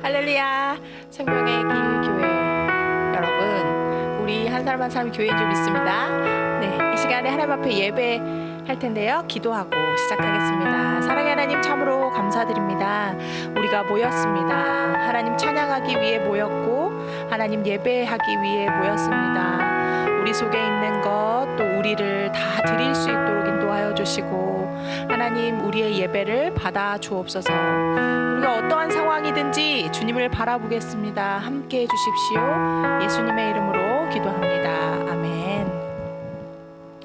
할렐루야. 생명의 길 교회 여러분, 우리 한 사람 한 사람 교회인 줄 믿습니다. 네, 이 시간에 하나님 앞에 예배할 텐데요, 기도하고 시작하겠습니다. 사랑의 하나님, 참으로 감사드립니다. 우리가 모였습니다. 하나님 찬양하기 위해 모였고 하나님 예배하기 위해 모였습니다. 우리 속에 있는 것 또 우리를 다 드릴 수 있도록 인도하여 주시고 하나님, 우리의 예배를 받아 주옵소서. 우리가 어떠한 상황이든지 주님을 바라보겠습니다. 함께 해주십시오. 예수님의 이름으로 기도합니다. 아멘.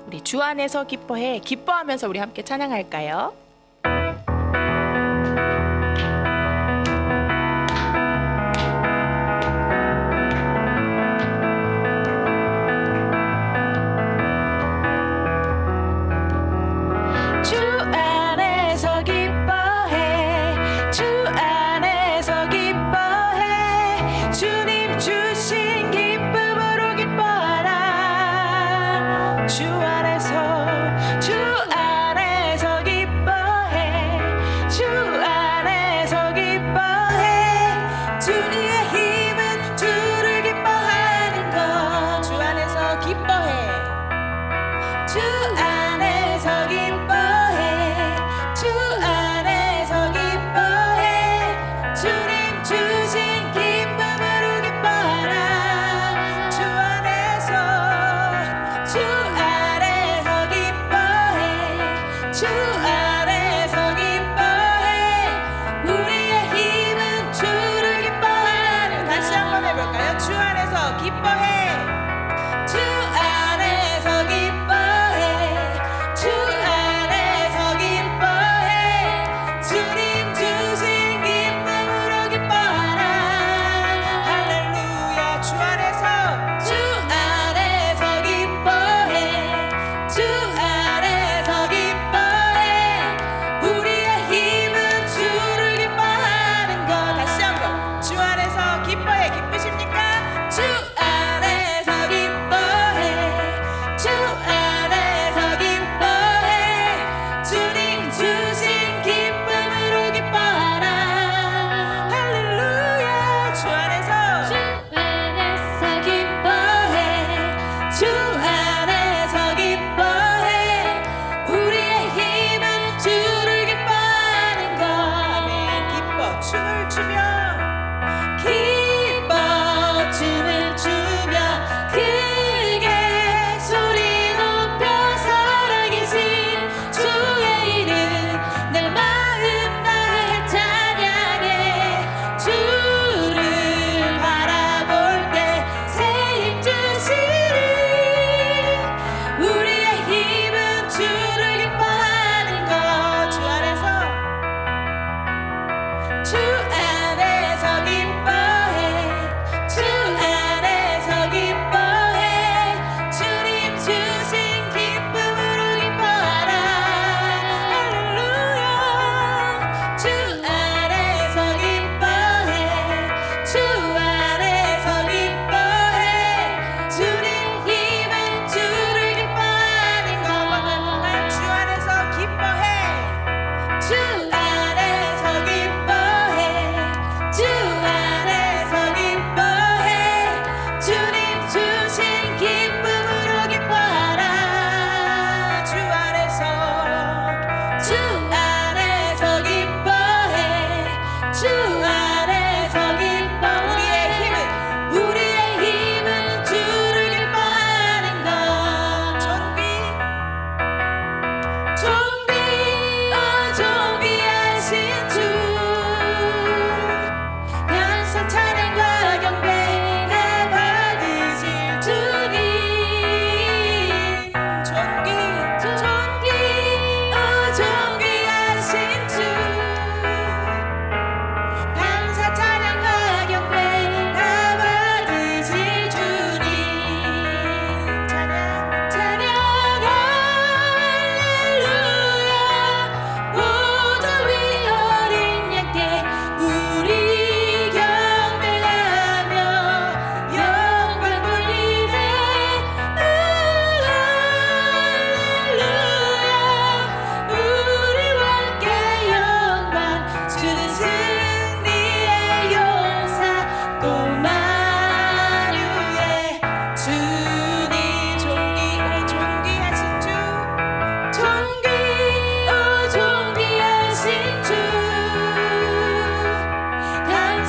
우리 주 안에서 기뻐해, 기뻐하면서 우리 함께 찬양할까요?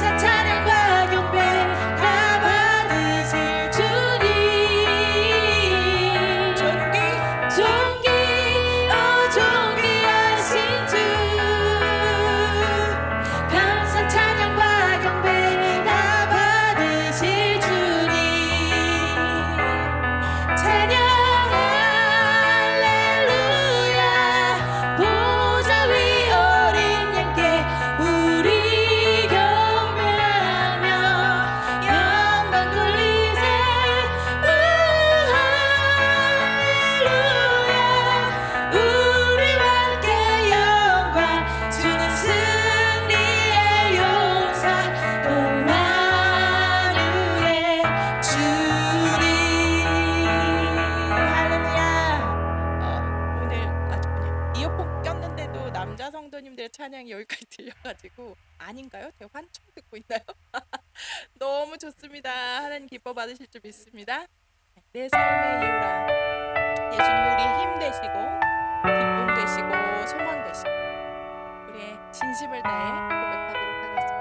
감사 찬양과 경배 다 받으실 주님 존귀하신 주 감사 찬양과 경배 다 받으실 주님 찬양 할렐루야 보좌 위 어린 양께 우리 경배하며 영광 돌리세 할렐루야 우리와 함께 영광 주는 승리의 용사 동만우의 주님 할렐루야. 오늘 아주 그냥 이어폰 꼈는데도 남자 성도님들의 찬양이 여기까지 들려가지고 아닌가요? 제가 환청 듣고 있나요? 너무 좋습니다. 하나님 기뻐 받으실 줄 믿습니다. 내 삶의 이유라 예수님이 우리의 힘 되시고 기쁨 되시고 소망 되시고 우리의 진심을 다해 고백하도록 하겠습니다.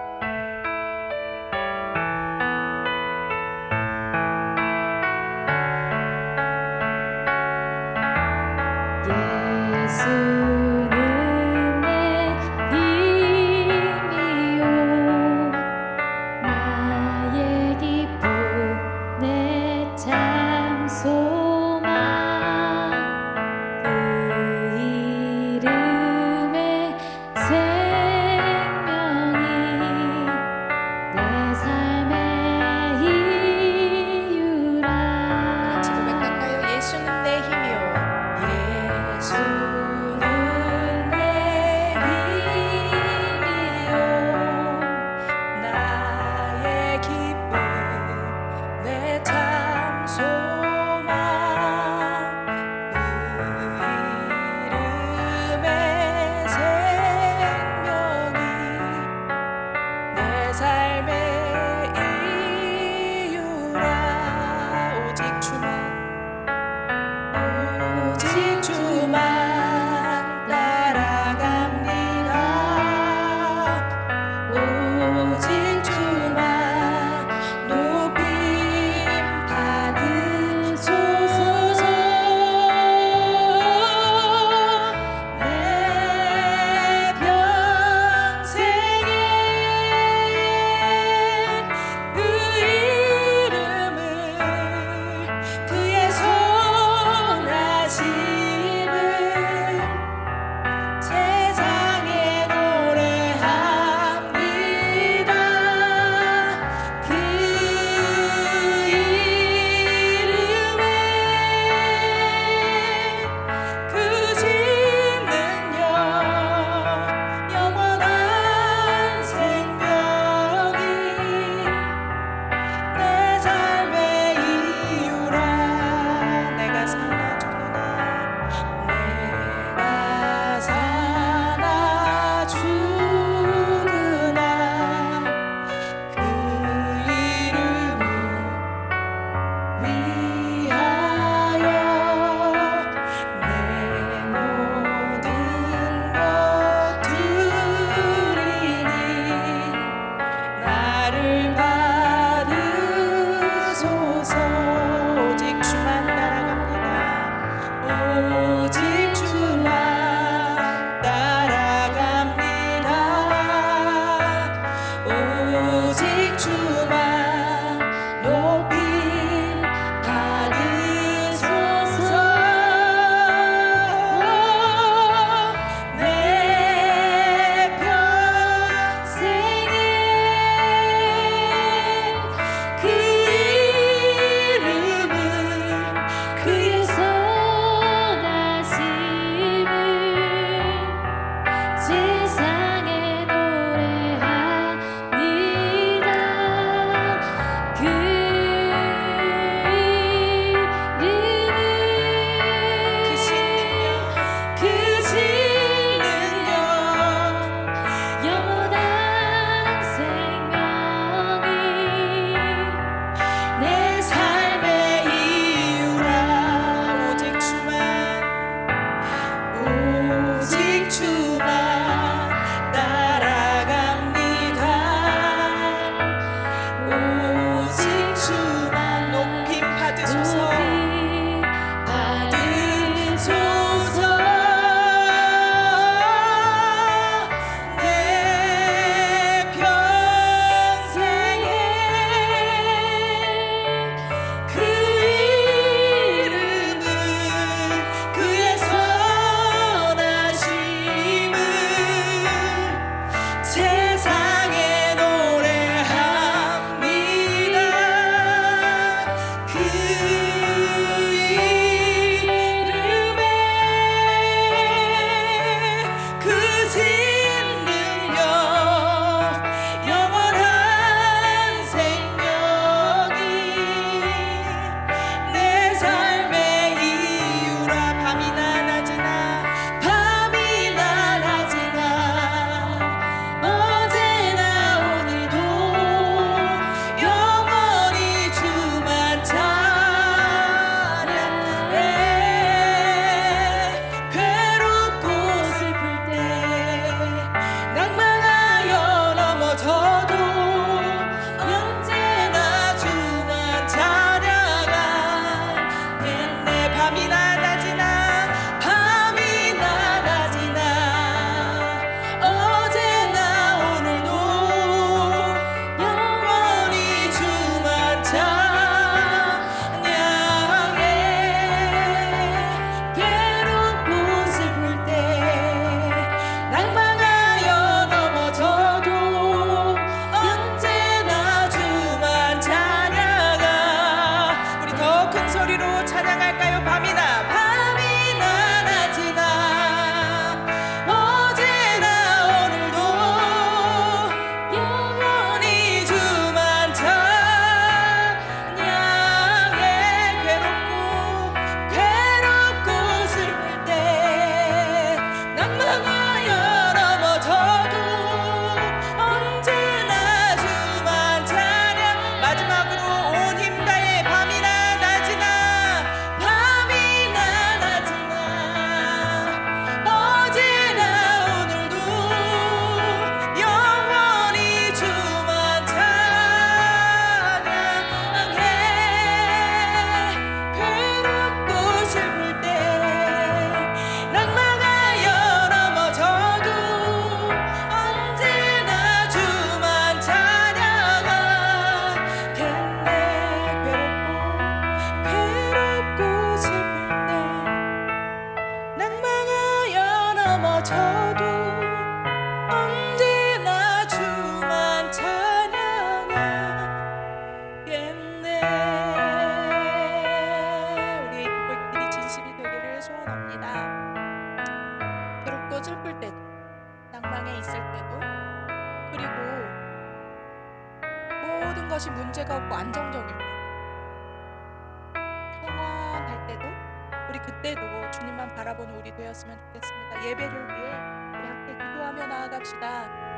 예수는 내 힘이요 나의 기쁨 내 참 소망 그 이름의 생명이 내 삶의 이유라 같이 고백할까요? 예수는 내 힘이요 예수는 내 힘이요 나의 기쁨 내 참 소망 그 이름의 생명이 내 삶의 이유라 오직 주만 따라갑니다 오직 주만 높임 받으소서 내 평생에 것이 문제가 없고 안정적일 때, 평안할 때도 우리 그때도 주님만 바라보는 우리 되었으면 좋겠습니다. 예배를 위해 우리 함께 기도하며 나아갑시다.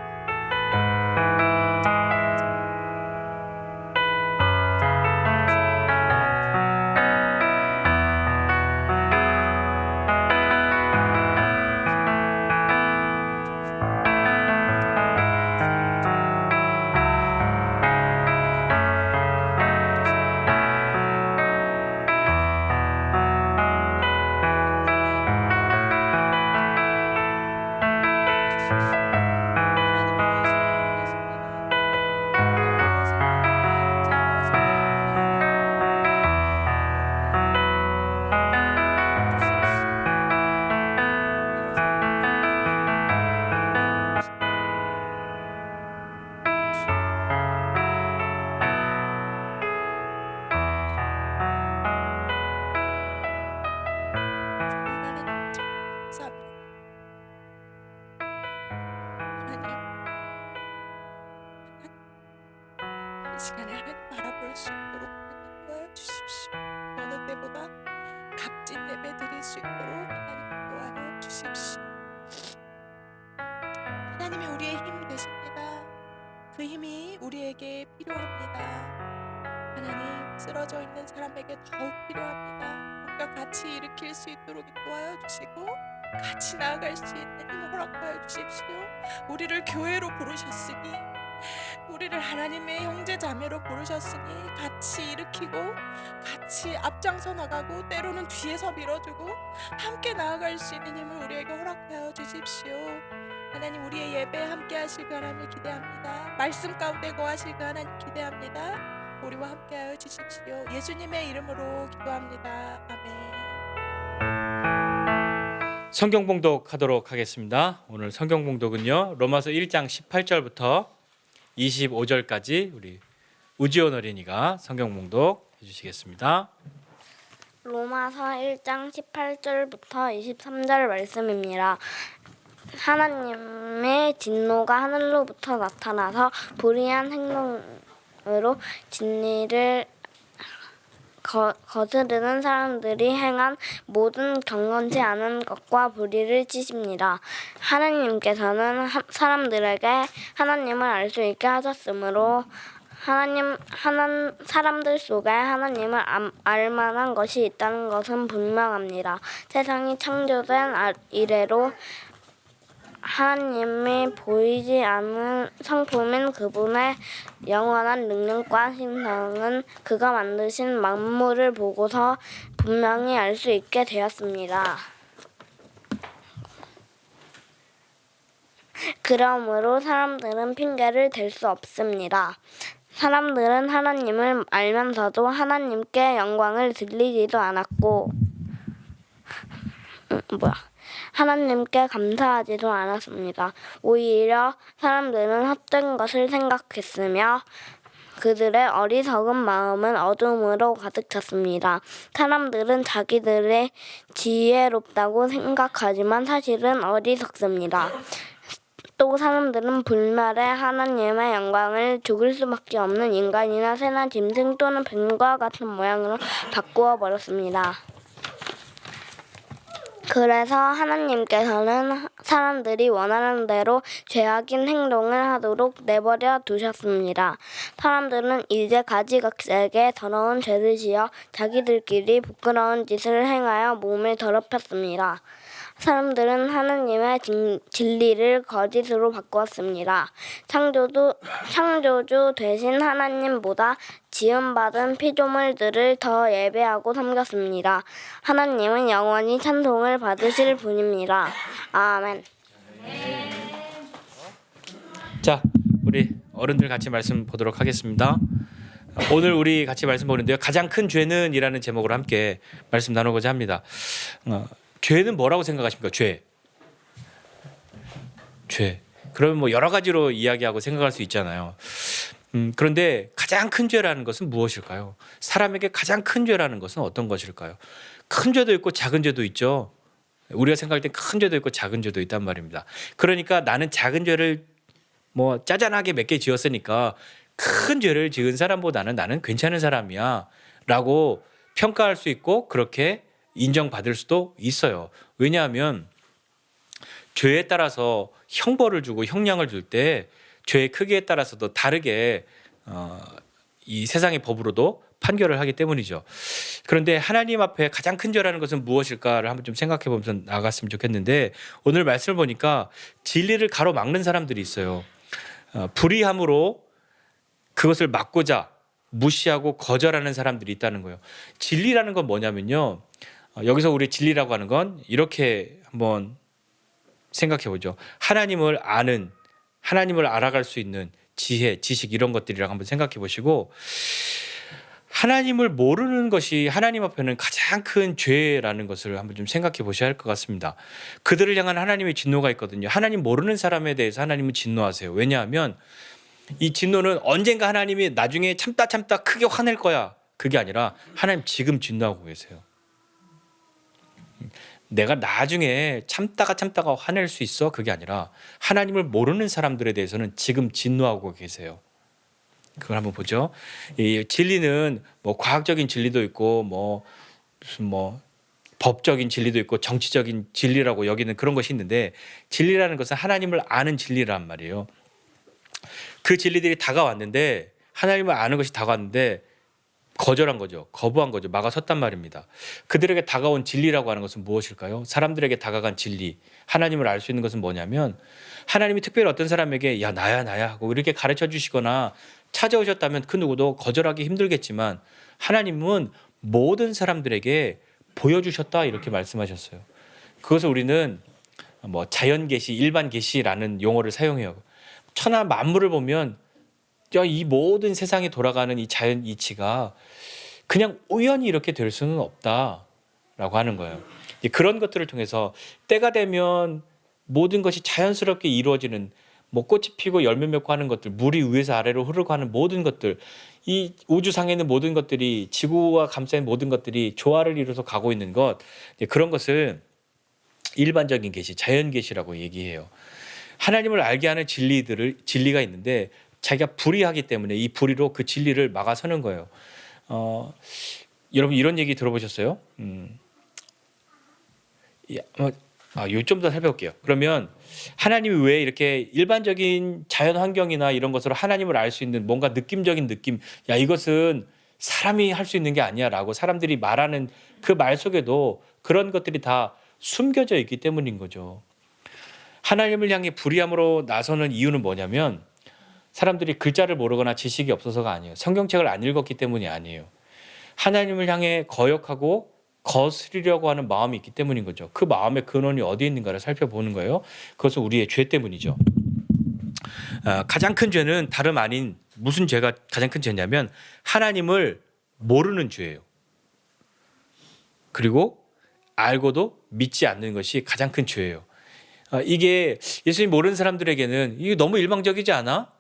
이 시간에 하나님 바라볼 수 있도록 하나님 도와주십시오. 어느 때보다 값진 예배 드릴 수 있도록 하나님 도와줘 주십시오. 하나님이 우리의 힘 되십니다. 그 힘이 우리에게 필요합니다. 하나님, 쓰러져 있는 사람에게 더욱 필요합니다. 우리가 같이 일으킬 수 있도록 도와여 주시고 같이 나아갈 수 있는 힘을 허락하여 주십시오. 우리를 교회로 부르셨으니, 우리를 하나님의 형제 자매로 부르셨으니 같이 일으키고 같이 앞장서 나가고 때로는 뒤에서 밀어주고 함께 나아갈 수 있는 힘을 우리에게 허락하여 주십시오. 하나님, 우리의 예배 함께 하실 그 하나님을 기대합니다. 말씀 가운데 거하실 그 하나님 기대합니다. 우리와 함께 하여 주십시오. 예수님의 이름으로 기도합니다. 아멘. 성경 봉독하도록 하겠습니다. 오늘 성경 봉독은요, 로마서 1장 18절부터 25절까지 우리 우지원 어린이가 성경 봉독 해주시겠습니다. 로마서 1장 18절부터 23절 말씀입니다. 하나님의 진노가 하늘로부터 나타나서 불의한 행동으로 진리를 거스르는 사람들이 행한 모든 경건치 않은 것과 불의를 찌십니다. 하나님께서는 사람들에게 하나님을 알 수 있게 하셨으므로 사람들 속에 하나님을 알 만한 것이 있다는 것은 분명합니다. 세상이 창조된 이래로 하나님이 보이지 않는 성품인 그분의 영원한 능력과 신성은 그가 만드신 만물을 보고서 분명히 알 수 있게 되었습니다. 그러므로 사람들은 핑계를 댈 수 없습니다. 사람들은 하나님을 알면서도 하나님께 영광을 드리지도 않았고 하나님께 감사하지도 않았습니다. 오히려 사람들은 헛된 것을 생각했으며 그들의 어리석은 마음은 어둠으로 가득 찼습니다. 사람들은 자기들의 지혜롭다고 생각하지만 사실은 어리석습니다. 또 사람들은 불멸의 하나님의 영광을 죽을 수밖에 없는 인간이나 새나 짐승 또는 뱀과 같은 모양으로 바꾸어 버렸습니다. 그래서 하나님께서는 사람들이 원하는 대로 죄악인 행동을 하도록 내버려 두셨습니다. 사람들은 이제 가지각색의 더러운 죄를 지어 자기들끼리 부끄러운 짓을 행하여 몸을 더럽혔습니다. 사람들은 하나님의 진리를 거짓으로 바꾸었습니다. 창조주 되신 하나님보다 지음받은 피조물들을 더 예배하고 섬겼습니다. 하나님은 영원히 찬송을 받으실 분입니다. 아멘. 자, 우리 어른들 같이 말씀 보도록 하겠습니다. 오늘 우리 같이 말씀 보는데요, 가장 큰 죄는 이라는 제목으로 함께 말씀 나누고자 합니다. 죄는 뭐라고 생각하십니까? 죄. 그러면 뭐 여러 가지로 이야기하고 생각할 수 있잖아요. 그런데 가장 큰 죄라는 것은 무엇일까요? 사람에게 가장 큰 죄라는 것은 어떤 것일까요? 큰 죄도 있고 작은 죄도 있죠. 우리가 생각할 때 큰 죄도 있고 작은 죄도 있단 말입니다. 그러니까 나는 작은 죄를 뭐 짜잔하게 몇 개 지었으니까 큰 죄를 지은 사람보다는 나는 괜찮은 사람이야 라고 평가할 수 있고 그렇게 인정받을 수도 있어요. 왜냐하면 죄에 따라서 형벌을 주고 형량을 줄 때 죄의 크기에 따라서도 다르게 이 세상의 법으로도 판결을 하기 때문이죠. 그런데 하나님 앞에 가장 큰 죄라는 것은 무엇일까를 한번 좀 생각해 보면서 나갔으면 좋겠는데 오늘 말씀을 보니까 진리를 가로막는 사람들이 있어요. 불의함으로 그것을 막고자 무시하고 거절하는 사람들이 있다는 거예요. 진리라는 건 뭐냐면요. 여기서 우리 진리라고 하는 건 이렇게 한번 생각해 보죠. 하나님을 아는, 하나님을 알아갈 수 있는 지혜, 지식 이런 것들이라고 한번 생각해 보시고 하나님을 모르는 것이 하나님 앞에는 가장 큰 죄라는 것을 한번 좀 생각해 보셔야 할 것 같습니다. 그들을 향한 하나님의 진노가 있거든요. 하나님 모르는 사람에 대해서 하나님은 진노하세요. 왜냐하면 이 진노는 언젠가 하나님이 나중에 참다 크게 화낼 거야. 그게 아니라 하나님 지금 진노하고 계세요. 내가 나중에 참다가 화낼 수 있어. 그게 아니라 하나님을 모르는 사람들에 대해서는 지금 진노하고 계세요. 그걸 한번 보죠. 이 진리는 뭐 과학적인 진리도 있고 무슨 법적인 진리도 있고 정치적인 진리라고 여기는 그런 것이 있는데 진리라는 것은 하나님을 아는 진리란 말이에요. 그 진리들이 다가왔는데 하나님을 아는 것이 다가왔는데 거절한 거죠. 거부한 거죠. 막아섰단 말입니다. 그들에게 다가온 진리라고 하는 것은 무엇일까요? 사람들에게 다가간 진리, 하나님을 알 수 있는 것은 뭐냐면 하나님이 특별히 어떤 사람에게 야 나야 하고 이렇게 가르쳐 주시거나 찾아오셨다면 그 누구도 거절하기 힘들겠지만 하나님은 모든 사람들에게 보여주셨다 이렇게 말씀하셨어요. 그것을 우리는 자연 계시, 일반 계시라는 용어를 사용해요. 천하 만물을 보면 이 모든 세상에 돌아가는 이 자연 이치가 그냥 우연히 이렇게 될 수는 없다라고 하는 거예요. 그런 것들을 통해서 때가 되면 모든 것이 자연스럽게 이루어지는 꽃이 피고 열매 맺고 하는 것들, 물이 위에서 아래로 흐르고 하는 모든 것들, 이 우주상에 있는 모든 것들이 지구와 감싸인 모든 것들이 조화를 이루어서 가고 있는 것, 그런 것을 일반적인 계시, 자연 계시라고 얘기해요. 하나님을 알게 하는 진리가 있는데 자기가 불의하기 때문에 이 불의로 그 진리를 막아서는 거예요. 여러분 이런 얘기 들어보셨어요? 좀 더 살펴볼게요. 그러면 하나님이 왜 이렇게 일반적인 자연 환경이나 이런 것으로 하나님을 알 수 있는 뭔가 느낌적인 느낌, 야 이것은 사람이 할 수 있는 게 아니야라고 사람들이 말하는 그 말 속에도 그런 것들이 다 숨겨져 있기 때문인 거죠. 하나님을 향해 불의함으로 나서는 이유는 뭐냐면 사람들이 글자를 모르거나 지식이 없어서가 아니에요. 성경책을 안 읽었기 때문이 아니에요. 하나님을 향해 거역하고 거스리려고 하는 마음이 있기 때문인 거죠. 그 마음의 근원이 어디에 있는가를 살펴보는 거예요. 그것은 우리의 죄 때문이죠. 가장 큰 죄는 다름 아닌 무슨 죄가 가장 큰 죄냐면 하나님을 모르는 죄예요. 그리고 알고도 믿지 않는 것이 가장 큰 죄예요. 이게 예수님 모르는 사람들에게는 이게 너무 일방적이지 않아?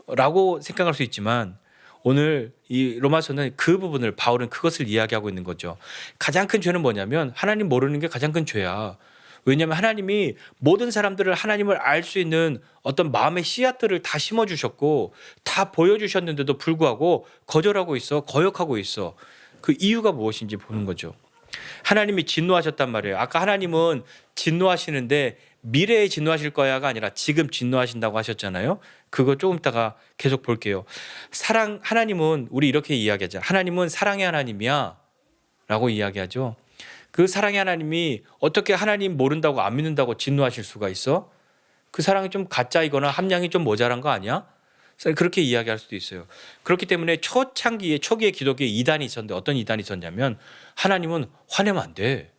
라고 생각할 수 있지만 오늘 이 로마서는 그 부분을 바울은 그것을 이야기하고 있는 거죠. 가장 큰 죄는 뭐냐면 하나님 모르는 게 가장 큰 죄야. 왜냐하면 하나님이 모든 사람들을 하나님을 알 수 있는 어떤 마음의 씨앗들을 다 심어주셨고 다 보여주셨는데도 불구하고 거절하고 있어, 거역하고 있어. 그 이유가 무엇인지 보는 거죠. 하나님이 진노하셨단 말이에요. 아까 하나님은 진노하시는데 미래에 진노하실 거야가 아니라 지금 진노하신다고 하셨잖아요. 그거 조금 있다가 계속 볼게요. 하나님은 우리 이렇게 이야기하죠. 하나님은 사랑의 하나님이야 라고 이야기하죠. 그 사랑의 하나님이 어떻게 하나님 모른다고 안 믿는다고 진노하실 수가 있어? 그 사랑이 좀 가짜이거나 함량이 좀 모자란 거 아니야? 그렇게 이야기할 수도 있어요. 그렇기 때문에 초기에 기독교에 이단이 있었는데 어떤 이단이 있었냐면 하나님은 화내면 안 돼.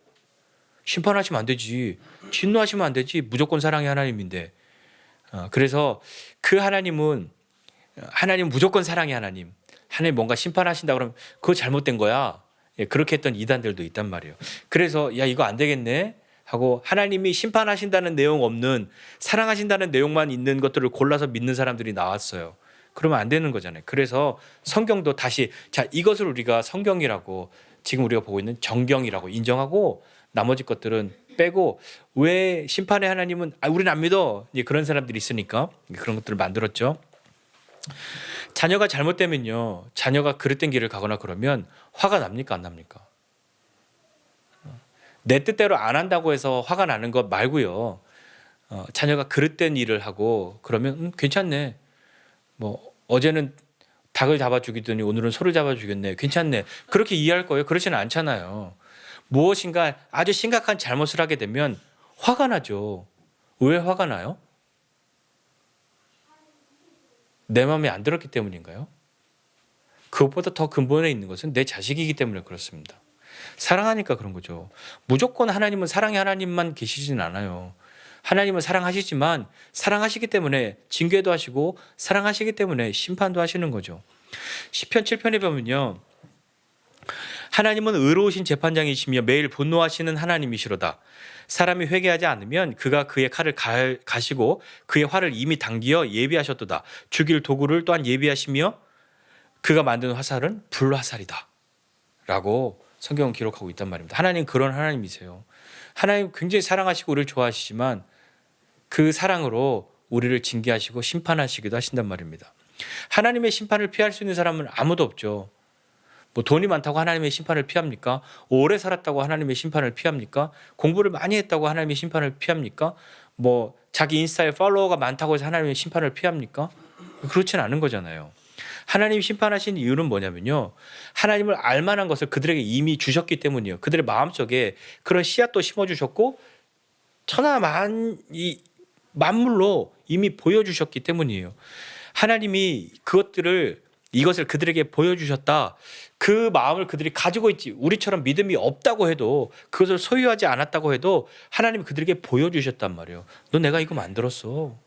심판하시면 안 되지. 진노하시면 안 되지. 무조건 사랑의 하나님인데. 그래서 그 하나님 무조건 사랑의 하나님. 하나님 뭔가 심판하신다 그러면 그거 잘못된 거야. 그렇게 했던 이단들도 있단 말이에요. 그래서 야 이거 안 되겠네 하고 하나님이 심판하신다는 내용 없는 사랑하신다는 내용만 있는 것들을 골라서 믿는 사람들이 나왔어요. 그러면 안 되는 거잖아요. 그래서 성경도 다시 이것을 우리가 성경이라고 지금 우리가 보고 있는 정경이라고 인정하고 나머지 것들은 빼고 왜 심판의 하나님은 우리는 안 믿어 그런 사람들이 있으니까 그런 것들을 만들었죠. 자녀가 잘못되면요, 자녀가 그릇된 길을 가거나 그러면 화가 납니까 안 납니까? 내 뜻대로 안 한다고 해서 화가 나는 것 말고요. 자녀가 그릇된 일을 하고 그러면 괜찮네. 뭐 어제는 닭을 잡아 죽이더니 오늘은 소를 잡아 죽였네. 괜찮네. 그렇게 이해할 거예요. 그렇지는 않잖아요. 무엇인가 아주 심각한 잘못을 하게 되면 화가 나죠. 왜 화가 나요? 내 마음에 안 들었기 때문인가요? 그것보다 더 근본에 있는 것은 내 자식이기 때문에 그렇습니다. 사랑하니까 그런 거죠. 무조건 하나님은 사랑의 하나님만 계시진 않아요. 하나님은 사랑하시지만 사랑하시기 때문에 징계도 하시고 사랑하시기 때문에 심판도 하시는 거죠. 시편 7편에 보면요, 하나님은 의로우신 재판장이시며 매일 분노하시는 하나님이시로다. 사람이 회개하지 않으면 그가 그의 칼을 가시고 그의 활을 이미 당기어 예비하셨도다. 죽일 도구를 또한 예비하시며 그가 만든 화살은 불화살이다 라고 성경은 기록하고 있단 말입니다. 하나님 그런 하나님이세요. 하나님 굉장히 사랑하시고 우리를 좋아하시지만 그 사랑으로 우리를 징계하시고 심판하시기도 하신단 말입니다. 하나님의 심판을 피할 수 있는 사람은 아무도 없죠. 뭐 돈이 많다고 하나님의 심판을 피합니까? 오래 살았다고 하나님의 심판을 피합니까? 공부를 많이 했다고 하나님의 심판을 피합니까? 뭐 자기 인스타에 팔로워가 많다고 해서 하나님의 심판을 피합니까? 그렇지는 않은 거잖아요. 하나님이 심판하신 이유는 뭐냐면요, 하나님을 알만한 것을 그들에게 이미 주셨기 때문이에요. 그들의 마음속에 그런 씨앗도 심어주셨고 만물로 이미 보여주셨기 때문이에요. 하나님이 이것을 그들에게 보여주셨다. 그 마음을 그들이 가지고 있지. 우리처럼 믿음이 없다고 해도, 그것을 소유하지 않았다고 해도 하나님이 그들에게 보여주셨단 말이에요. 너 내가 이거 만들었어.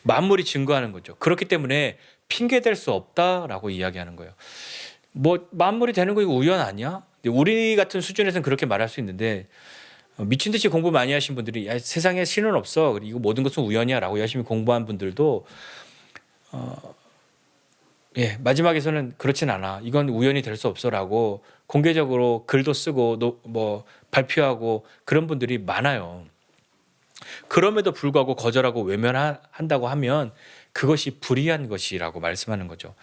만물이 증거하는 거죠. 그렇기 때문에 핑계댈 수 없다라고 이야기하는 거예요. 뭐 만물이 되는 거 이거 우연 아니야? 우리 같은 수준에서는 그렇게 말할 수 있는데, 미친 듯이 공부 많이 하신 분들이 야, 세상에 신은 없어. 이거 모든 것은 우연이야 라고 열심히 공부한 분들도 마지막에서는 그렇진 않아. 이건 우연이 될 수 없어라고 공개적으로 글도 쓰고 뭐 발표하고 그런 분들이 많아요. 그럼에도 불구하고 거절하고 외면한다고 하면 그것이 불의한 것이라고 말씀하는 거죠.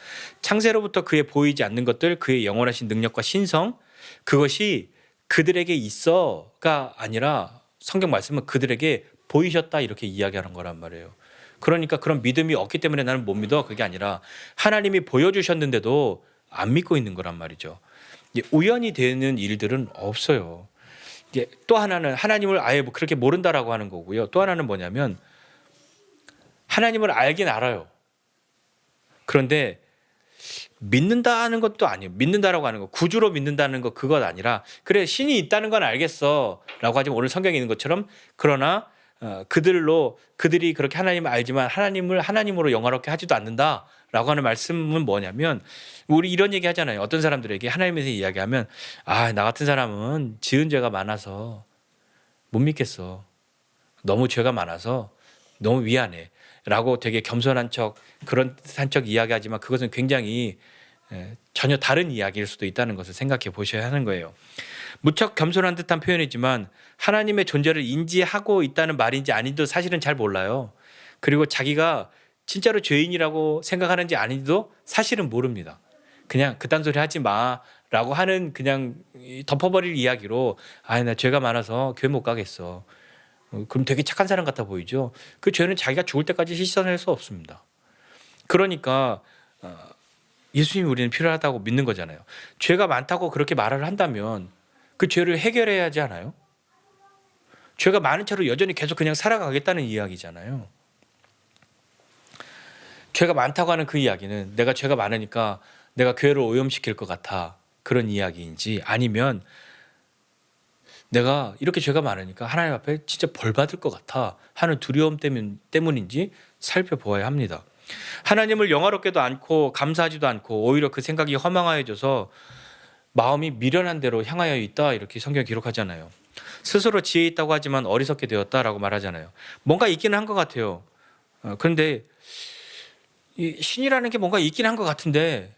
창세로부터 그의 보이지 않는 것들, 그의 영원하신 능력과 신성, 그것이 그들에게 있어가 아니라 성경 말씀은 그들에게 보이셨다 이렇게 이야기하는 거란 말이에요. 그러니까 그런 믿음이 없기 때문에 나는 못 믿어, 그게 아니라 하나님이 보여주셨는데도 안 믿고 있는 거란 말이죠. 우연히 되는 일들은 없어요. 또 하나는 하나님을 아예 그렇게 모른다라고 하는 거고요. 또 하나는 뭐냐면 하나님을 알긴 알아요. 그런데 믿는다는 것도 아니에요. 믿는다라고 하는 거, 구주로 믿는다는 거, 그것 아니라 그래 신이 있다는 건 알겠어 라고 하지만 오늘 성경에 있는 것처럼, 그러나 그들이 그렇게 하나님을 알지만 하나님을 하나님으로 영화롭게 하지도 않는다 라고 하는 말씀은 뭐냐면, 우리 이런 얘기 하잖아요. 어떤 사람들에게 하나님에 대해서 이야기하면 나 같은 사람은 지은 죄가 많아서 못 믿겠어. 너무 죄가 많아서 너무 미안해 라고 되게 겸손한 척, 그런 듯한 척 이야기하지만 그것은 굉장히 전혀 다른 이야기일 수도 있다는 것을 생각해 보셔야 하는 거예요. 무척 겸손한 듯한 표현이지만 하나님의 존재를 인지하고 있다는 말인지 아닌지도 사실은 잘 몰라요. 그리고 자기가 진짜로 죄인이라고 생각하는지 아닌지도 사실은 모릅니다. 그냥 그딴 소리 하지 마라고 하는, 그냥 덮어버릴 이야기로 나 죄가 많아서 교회 못 가겠어. 그럼 되게 착한 사람 같아 보이죠. 그 죄는 자기가 죽을 때까지 씻어낼 수 없습니다. 그러니까 예수님이 우리는 필요하다고 믿는 거잖아요. 죄가 많다고 그렇게 말을 한다면 그 죄를 해결해야 하지 않아요? 죄가 많은 채로 여전히 계속 그냥 살아가겠다는 이야기잖아요. 죄가 많다고 하는 그 이야기는 내가 죄가 많으니까 내가 교회를 오염시킬 것 같아, 그런 이야기인지, 아니면 내가 이렇게 죄가 많으니까 하나님 앞에 진짜 벌 받을 것 같아 하는 두려움 때문인지 살펴보아야 합니다. 하나님을 영화롭게도 않고 감사하지도 않고 오히려 그 생각이 허망하여져서 마음이 미련한 대로 향하여 있다 이렇게 성경이 기록하잖아요. 스스로 지혜 있다고 하지만 어리석게 되었다라고 말하잖아요. 뭔가 있기는 한 것 같아요. 그런데 이 신이라는 게 뭔가 있긴 한 것 같은데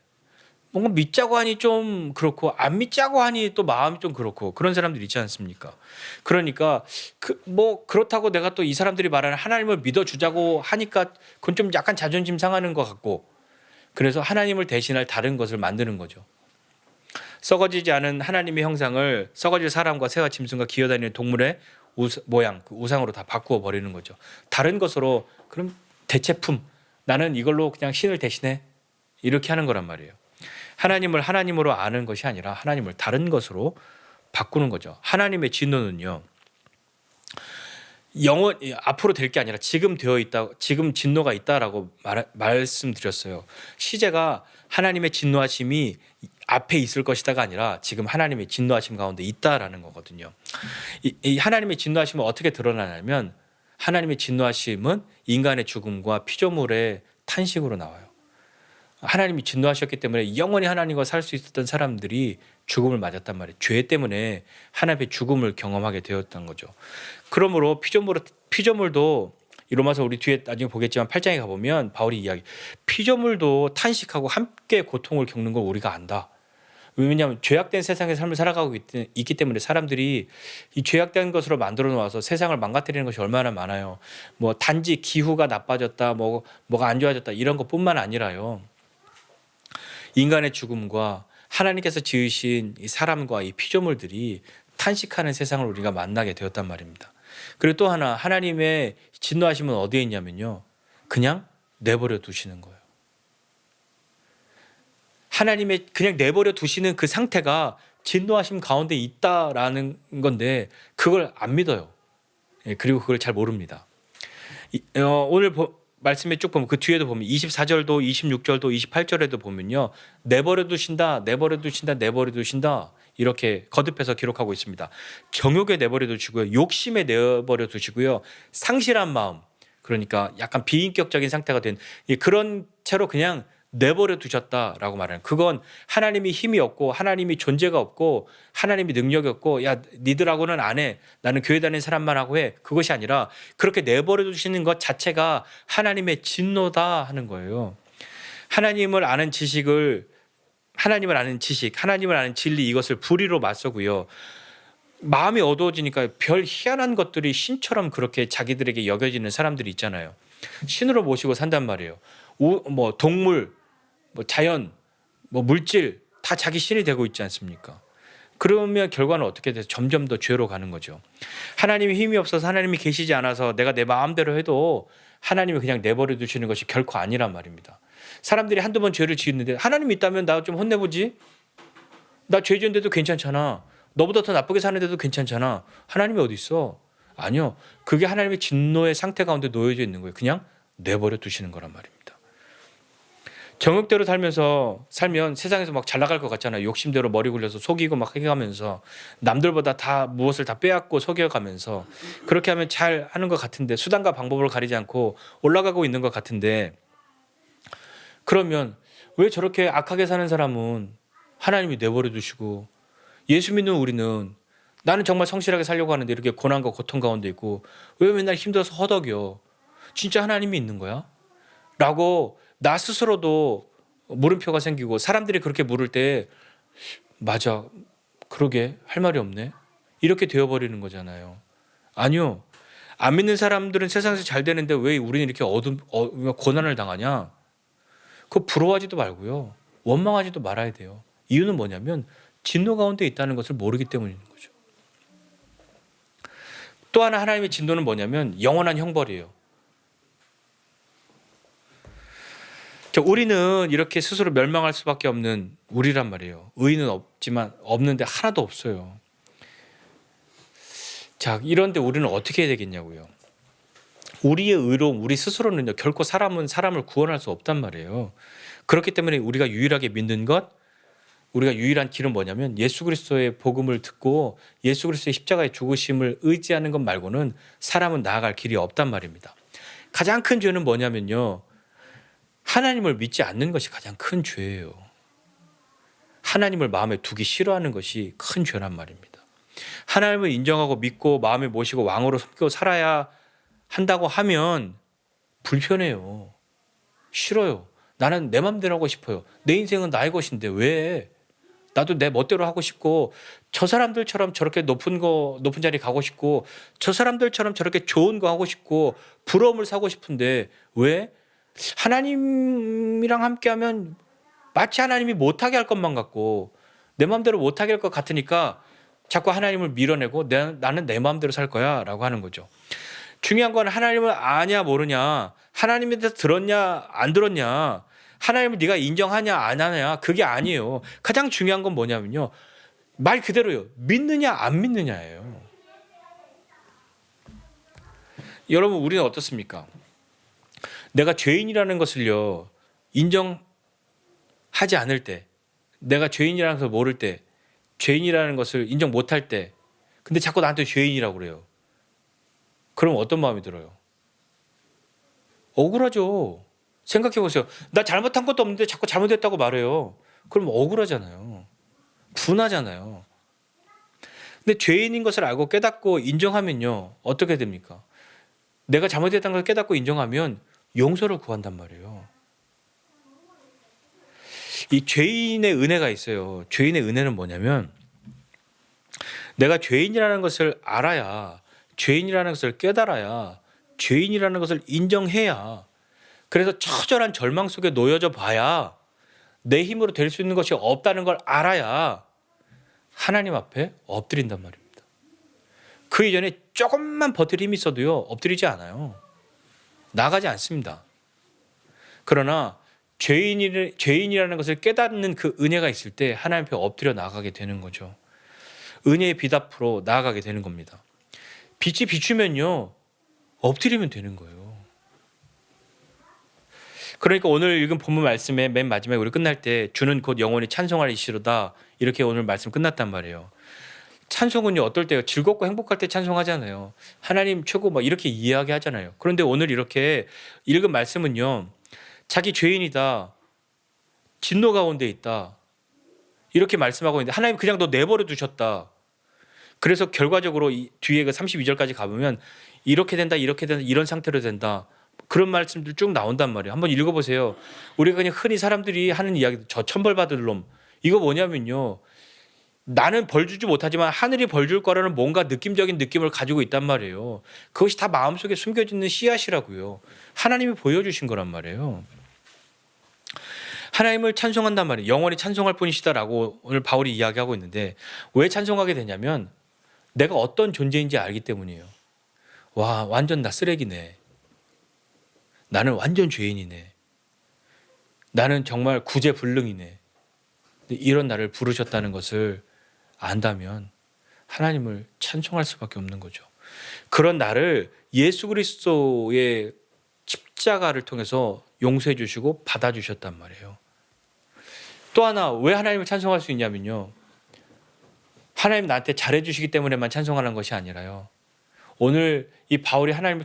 뭔가 믿자고 하니 좀 그렇고 안 믿자고 하니 또 마음이 좀 그렇고 그런 사람들 있지 않습니까? 그러니까 뭐 그렇다고 내가 또 이 사람들이 말하는 하나님을 믿어주자고 하니까 그건 좀 약간 자존심 상하는 것 같고 그래서 하나님을 대신할 다른 것을 만드는 거죠. 썩어지지 않은 하나님의 형상을 썩어질 사람과 새와 짐승과 기어다니는 동물의 모양, 그 우상으로 다 바꾸어 버리는 거죠. 다른 것으로 그럼 대체품 나는 이걸로 그냥 신을 대신해 이렇게 하는 거란 말이에요. 하나님을 하나님으로 아는 것이 아니라 하나님을 다른 것으로 바꾸는 거죠. 하나님의 진노는요. 영원 앞으로 될 게 아니라 지금 되어 있다, 지금 진노가 있다라고 말씀드렸어요. 시제가 하나님의 진노하심이 앞에 있을 것이다가 아니라 지금 하나님의 진노하심 가운데 있다라는 거거든요. 이 하나님의 진노하심은 어떻게 드러나냐면 하나님의 진노하심은 인간의 죽음과 피조물의 탄식으로 나와요. 하나님이 진노하셨기 때문에 영원히 하나님과 살 수 있었던 사람들이 죽음을 맞았단 말이에요. 죄 때문에 하나님의 죽음을 경험하게 되었던 거죠. 그러므로 피조물도 로마서 우리 뒤에 나중에 보겠지만 8장에 가보면 바울이 이야기 피조물도 탄식하고 함께 고통을 겪는 걸 우리가 안다. 왜냐하면 죄악된 세상의 삶을 살아가고 있기 때문에 사람들이 이 죄악된 것으로 만들어 놓아서 세상을 망가뜨리는 것이 얼마나 많아요. 뭐 단지 기후가 나빠졌다, 뭐가 안 좋아졌다 이런 것뿐만 아니라요. 인간의 죽음과 하나님께서 지으신 이 사람과 이 피조물들이 탄식하는 세상을 우리가 만나게 되었단 말입니다. 그리고 또 하나 하나님의 진노하심은 어디에 있냐면요. 그냥 내버려 두시는 거예요. 하나님의 그냥 내버려 두시는 그 상태가 진노하심 가운데 있다라는 건데 그걸 안 믿어요. 그리고 그걸 잘 모릅니다. 오늘 말씀에 쭉 보면 그 뒤에도 보면 24절도 26절도 28절에도 보면요. 내버려 두신다, 내버려 두신다, 내버려 두신다 이렇게 거듭해서 기록하고 있습니다. 정욕에 내버려 두시고요. 욕심에 내버려 두시고요. 상실한 마음 그러니까 약간 비인격적인 상태가 된 그런 채로 그냥 내버려 두셨다라고 말하는 그건 하나님이 힘이 없고 하나님이 존재가 없고 하나님이 능력이 없고 야 니들하고는 안 해 나는 교회 다니는 사람만 하고 해 그것이 아니라 그렇게 내버려 두시는 것 자체가 하나님의 진노다 하는 거예요. 하나님을 아는 지식 하나님을 아는 진리 이것을 불의로 맞서고요. 마음이 어두워지니까 별 희한한 것들이 신처럼 그렇게 자기들에게 여겨지는 사람들이 있잖아요. 신으로 모시고 산단 말이에요. 뭐 동물, 뭐 자연, 뭐 물질 다 자기 신이 되고 있지 않습니까? 그러면 결과는 어떻게 돼서 점점 더 죄로 가는 거죠. 하나님이 힘이 없어서 하나님이 계시지 않아서 내가 내 마음대로 해도 하나님이 그냥 내버려 두시는 것이 결코 아니란 말입니다. 사람들이 한두 번 죄를 지었는데 하나님이 있다면 나 좀 혼내보지? 나 죄 지었는데도 괜찮잖아. 너보다 더 나쁘게 사는데도 괜찮잖아. 하나님이 어디 있어? 아니요. 그게 하나님의 진노의 상태 가운데 놓여져 있는 거예요. 그냥 내버려 두시는 거란 말입니다. 정욕대로 살면 세상에서 막 잘 나갈 것 같잖아요. 욕심대로 머리 굴려서 속이고 막 해가면서 남들보다 다 무엇을 다 빼앗고 속여가면서 그렇게 하면 잘 하는 것 같은데 수단과 방법을 가리지 않고 올라가고 있는 것 같은데 그러면 왜 저렇게 악하게 사는 사람은 하나님이 내버려 두시고 예수 믿는 우리는 나는 정말 성실하게 살려고 하는데 이렇게 고난과 고통 가운데 있고 왜 맨날 힘들어서 허덕여? 진짜 하나님이 있는 거야? 라고 나 스스로도 물음표가 생기고 사람들이 그렇게 물을 때 맞아 그러게 할 말이 없네 이렇게 되어버리는 거잖아요. 아니요. 안 믿는 사람들은 세상에서 잘 되는데 왜 우리는 이렇게 고난을 당하냐? 그거 부러워하지도 말고요. 원망하지도 말아야 돼요. 이유는 뭐냐면 진노 가운데 있다는 것을 모르기 때문인 거죠. 또 하나 하나님의 진노는 뭐냐면 영원한 형벌이에요. 우리는 이렇게 스스로 멸망할 수밖에 없는 우리란 말이에요. 의인은 없는데 하나도 없어요. 자, 이런데 우리는 어떻게 해야 되겠냐고요. 우리의 의로움, 우리 스스로는요 결코 사람을 구원할 수 없단 말이에요. 그렇기 때문에 우리가 유일하게 믿는 것, 우리가 유일한 길은 뭐냐면 예수 그리스도의 복음을 듣고 예수 그리스도의 십자가의 죽으심을 의지하는 것 말고는 사람은 나아갈 길이 없단 말입니다. 가장 큰 죄는 뭐냐면요. 하나님을 믿지 않는 것이 가장 큰 죄예요. 하나님을 마음에 두기 싫어하는 것이 큰 죄란 말입니다. 하나님을 인정하고 믿고 마음에 모시고 왕으로 섬기고 살아야 한다고 하면 불편해요. 싫어요. 나는 내 맘대로 하고 싶어요. 내 인생은 나의 것인데 왜? 나도 내 멋대로 하고 싶고 저 사람들처럼 저렇게 높은 자리 가고 싶고 저 사람들처럼 저렇게 좋은 거 하고 싶고 부러움을 사고 싶은데 왜? 하나님이랑 함께하면 마치 하나님이 못하게 할 것만 같고 내 마음대로 못하게 할 것 같으니까 자꾸 하나님을 밀어내고 나는 내 마음대로 살 거야 라고 하는 거죠. 중요한 건 하나님을 아냐 모르냐, 하나님에 대해서 들었냐 안 들었냐, 하나님을 네가 인정하냐 안 하냐, 그게 아니에요. 가장 중요한 건 뭐냐면요, 말 그대로요, 믿느냐 안 믿느냐예요. 여러분, 우리는 어떻습니까? 내가 죄인이라는 것을요 인정하지 않을 때, 내가 죄인이라는 것을 모를 때, 죄인이라는 것을 인정 못할 때, 근데 자꾸 나한테 죄인이라고 그래요. 그럼 어떤 마음이 들어요? 억울하죠. 생각해 보세요. 나 잘못한 것도 없는데 자꾸 잘못했다고 말해요. 그럼 억울하잖아요. 분하잖아요. 근데 죄인인 것을 알고 깨닫고 인정하면요, 어떻게 됩니까? 내가 잘못했다는 걸 깨닫고 인정하면 용서를 구한단 말이에요. 이 죄인의 은혜가 있어요. 죄인의 은혜는 뭐냐면, 내가 죄인이라는 것을 알아야, 죄인이라는 것을 깨달아야, 죄인이라는 것을 인정해야, 그래서 처절한 절망 속에 놓여져 봐야 내 힘으로 될 수 있는 것이 없다는 걸 알아야 하나님 앞에 엎드린단 말입니다. 그 이전에 조금만 버틸 힘이 있어도요 엎드리지 않아요. 나가지 않습니다. 그러나 죄인이라는 것을 깨닫는 그 은혜가 있을 때 하나님 앞에 엎드려 나가게 되는 거죠. 은혜의 빛 앞으로 나아가게 되는 겁니다. 빛이 비추면요 엎드리면 되는 거예요. 그러니까 오늘 읽은 본문 말씀의 맨 마지막에 우리 끝날 때 주는 곧 영원히 찬송하리시로다, 이렇게 오늘 말씀 끝났단 말이에요. 찬송은요 어떨 때요, 즐겁고 행복할 때 찬송하잖아요. 하나님 최고 막 이렇게 이야기하잖아요. 그런데 오늘 이렇게 읽은 말씀은요, 자기 죄인이다, 진노 가운데 있다, 이렇게 말씀하고 있는데 하나님 그냥 너 내버려 두셨다. 그래서 결과적으로 뒤에 그 32절까지 가보면 이렇게 된다, 이렇게 된다, 이런 상태로 된다, 그런 말씀들 쭉 나온단 말이에요. 한번 읽어보세요. 우리가 그냥 흔히 사람들이 하는 이야기, 저 천벌 받을 놈, 이거 뭐냐면요, 나는 벌 주지 못하지만 하늘이 벌 줄 거라는 뭔가 느낌적인 느낌을 가지고 있단 말이에요. 그것이 다 마음속에 숨겨지는 씨앗이라고요. 하나님이 보여주신 거란 말이에요. 하나님을 찬송한단 말이에요. 영원히 찬송할 뿐이시다라고 오늘 바울이 이야기하고 있는데, 왜 찬송하게 되냐면 내가 어떤 존재인지 알기 때문이에요. 와, 완전 나 쓰레기네. 나는 완전 죄인이네. 나는 정말 구제불능이네. 이런 나를 부르셨다는 것을 안다면 하나님을 찬송할 수밖에 없는 거죠. 그런 나를 예수 그리스도의 십자가를 통해서 용서해 주시고 받아주셨단 말이에요. 또 하나 왜 하나님을 찬송할 수 있냐면요, 하나님 나한테 잘해 주시기 때문에만 찬송하는 것이 아니라요, 오늘 이 바울이 하나님을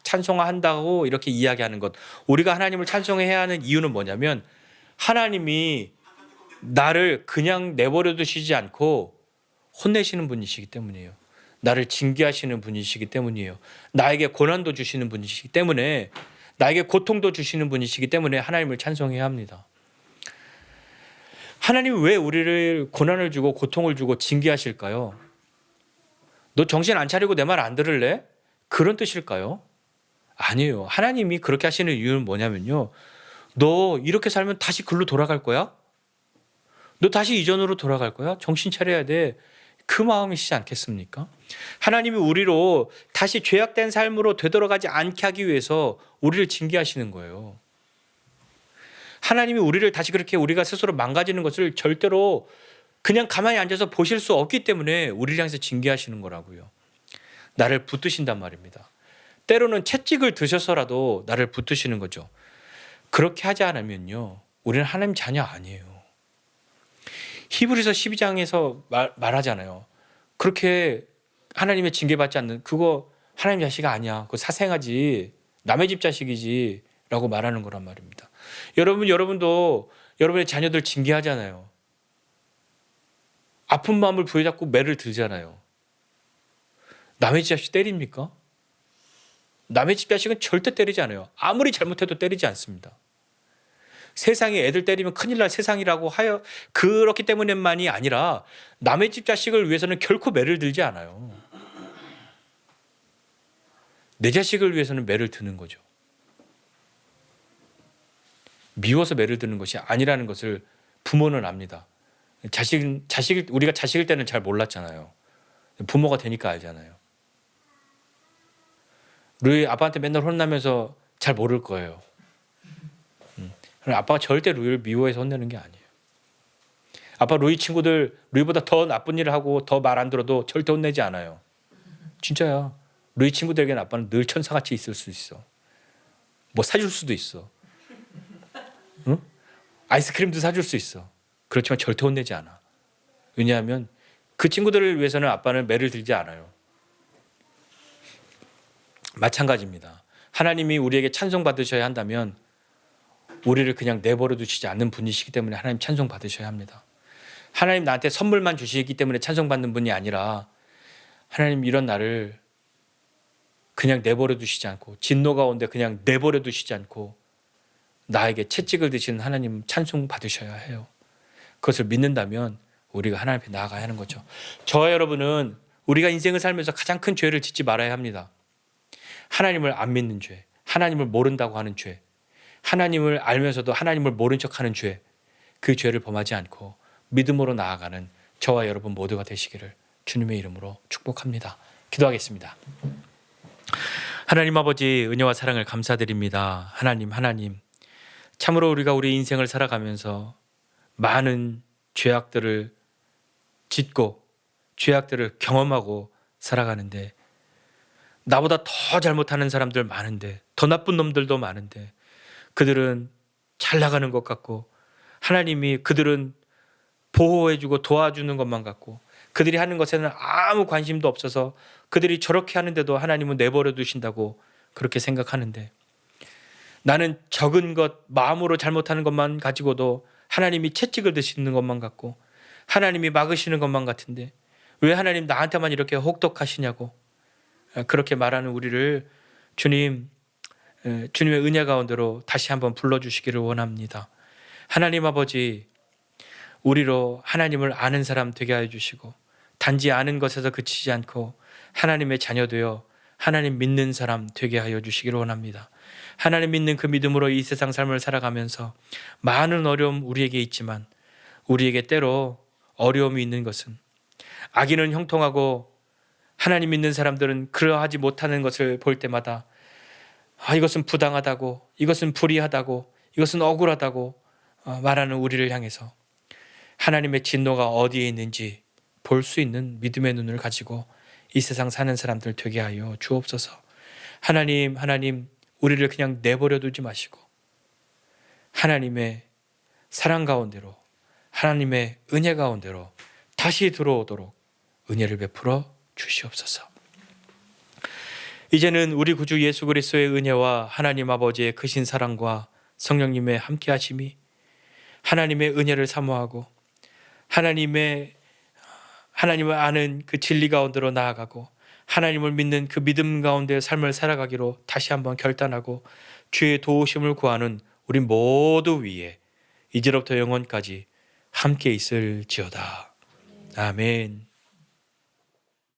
찬송한다고 이렇게 이야기하는 것, 우리가 하나님을 찬송해야 하는 이유는 뭐냐면 하나님이 나를 그냥 내버려 두시지 않고 혼내시는 분이시기 때문이에요. 나를 징계하시는 분이시기 때문이에요. 나에게 고난도 주시는 분이시기 때문에, 나에게 고통도 주시는 분이시기 때문에 하나님을 찬송해야 합니다. 하나님 왜 우리를 고난을 주고 고통을 주고 징계하실까요? 너 정신 안 차리고 내 말 안 들을래? 그런 뜻일까요? 아니에요. 하나님이 그렇게 하시는 이유는 뭐냐면요, 너 이렇게 살면 다시 글로 돌아갈 거야? 너 다시 이전으로 돌아갈 거야? 정신 차려야 돼. 그 마음이시지 않겠습니까? 하나님이 우리로 다시 죄악된 삶으로 되돌아가지 않게 하기 위해서 우리를 징계하시는 거예요. 하나님이 우리를 다시 그렇게 우리가 스스로 망가지는 것을 절대로 그냥 가만히 앉아서 보실 수 없기 때문에 우리를 향해서 징계하시는 거라고요. 나를 붙드신단 말입니다. 때로는 채찍을 드셔서라도 나를 붙드시는 거죠. 그렇게 하지 않으면요, 우리는 하나님 자녀 아니에요. 히브리서 12장에서 말하잖아요. 그렇게 하나님의 징계받지 않는 그거 하나님 자식 아니야. 그거 사생아지, 남의 집 자식이지 라고 말하는 거란 말입니다. 여러분도 여러분의 자녀들 징계하잖아요. 아픈 마음을 부여잡고 매를 들잖아요. 남의 집 자식 때립니까? 남의 집 자식은 절대 때리지 않아요. 아무리 잘못해도 때리지 않습니다. 세상에 애들 때리면 큰일 날 세상이라고 하여 그렇기 때문에만이 아니라 남의 집 자식을 위해서는 결코 매를 들지 않아요. 내 자식을 위해서는 매를 드는 거죠. 미워서 매를 드는 것이 아니라는 것을 부모는 압니다. 우리가 자식일 때는 잘 몰랐잖아요. 부모가 되니까 알잖아요. 루이 아빠한테 맨날 혼나면서 잘 모를 거예요. 아빠가 절대 루이를 미워해서 혼내는 게 아니에요. 아빠 루이 친구들 루이보다 더 나쁜 일을 하고 더 말 안 들어도 절대 혼내지 않아요. 진짜야. 루이 친구들에게는 아빠는 늘 천사같이 있을 수 있어. 뭐 사줄 수도 있어. 응? 아이스크림도 사줄 수 있어. 그렇지만 절대 혼내지 않아. 왜냐하면 그 친구들을 위해서는 아빠는 매를 들지 않아요. 마찬가지입니다. 하나님이 우리에게 찬송 받으셔야 한다면 우리를 그냥 내버려 두시지 않는 분이시기 때문에 하나님 찬송 받으셔야 합니다. 하나님 나한테 선물만 주시기 때문에 찬송 받는 분이 아니라 하나님 이런 나를 그냥 내버려 두시지 않고 진노 가운데 그냥 내버려 두시지 않고 나에게 채찍을 드시는 하나님 찬송 받으셔야 해요. 그것을 믿는다면 우리가 하나님 앞에 나아가야 하는 거죠. 저와 여러분은 우리가 인생을 살면서 가장 큰 죄를 짓지 말아야 합니다. 하나님을 안 믿는 죄, 하나님을 모른다고 하는 죄, 하나님을 알면서도 하나님을 모른 척하는 죄, 그 죄를 범하지 않고 믿음으로 나아가는 저와 여러분 모두가 되시기를 주님의 이름으로 축복합니다. 기도하겠습니다. 하나님 아버지 은혜와 사랑을 감사드립니다. 하나님 참으로 우리가 우리 인생을 살아가면서 많은 죄악들을 짓고 죄악들을 경험하고 살아가는데 나보다 더 잘못하는 사람들 많은데 더 나쁜 놈들도 많은데 그들은 잘 나가는 것 같고 하나님이 그들은 보호해주고 도와주는 것만 같고 그들이 하는 것에는 아무 관심도 없어서 그들이 저렇게 하는데도 하나님은 내버려 두신다고 그렇게 생각하는데 나는 적은 것 마음으로 잘못하는 것만 가지고도 하나님이 채찍을 드시는 것만 같고 하나님이 막으시는 것만 같은데 왜 하나님 나한테만 이렇게 혹독하시냐고 그렇게 말하는 우리를 주님의 은혜 가운데로 다시 한번 불러주시기를 원합니다. 하나님 아버지 우리로 하나님을 아는 사람 되게 하여 주시고 단지 아는 것에서 그치지 않고 하나님의 자녀 되어 하나님 믿는 사람 되게 하여 주시기를 원합니다. 하나님 믿는 그 믿음으로 이 세상 삶을 살아가면서 많은 어려움 우리에게 있지만 우리에게 때로 어려움이 있는 것은 악인은 형통하고 하나님 믿는 사람들은 그러하지 못하는 것을 볼 때마다 이것은 부당하다고 이것은 불의하다고 이것은 억울하다고 말하는 우리를 향해서 하나님의 진노가 어디에 있는지 볼 수 있는 믿음의 눈을 가지고 이 세상 사는 사람들 되게 하여 주옵소서. 하나님 우리를 그냥 내버려 두지 마시고 하나님의 사랑 가운데로 하나님의 은혜 가운데로 다시 들어오도록 은혜를 베풀어 주시옵소서. 이제는 우리 구주 예수 그리스도의 은혜와 하나님 아버지의 크신 사랑과 성령님의 함께하심이 하나님의 은혜를 사모하고 하나님을 아는 그 진리 가운데로 나아가고 하나님을 믿는 그 믿음 가운데 삶을 살아가기로 다시 한번 결단하고 주의 도우심을 구하는 우리 모두 위에 이제로부터 영원까지 함께 있을지어다. 아멘.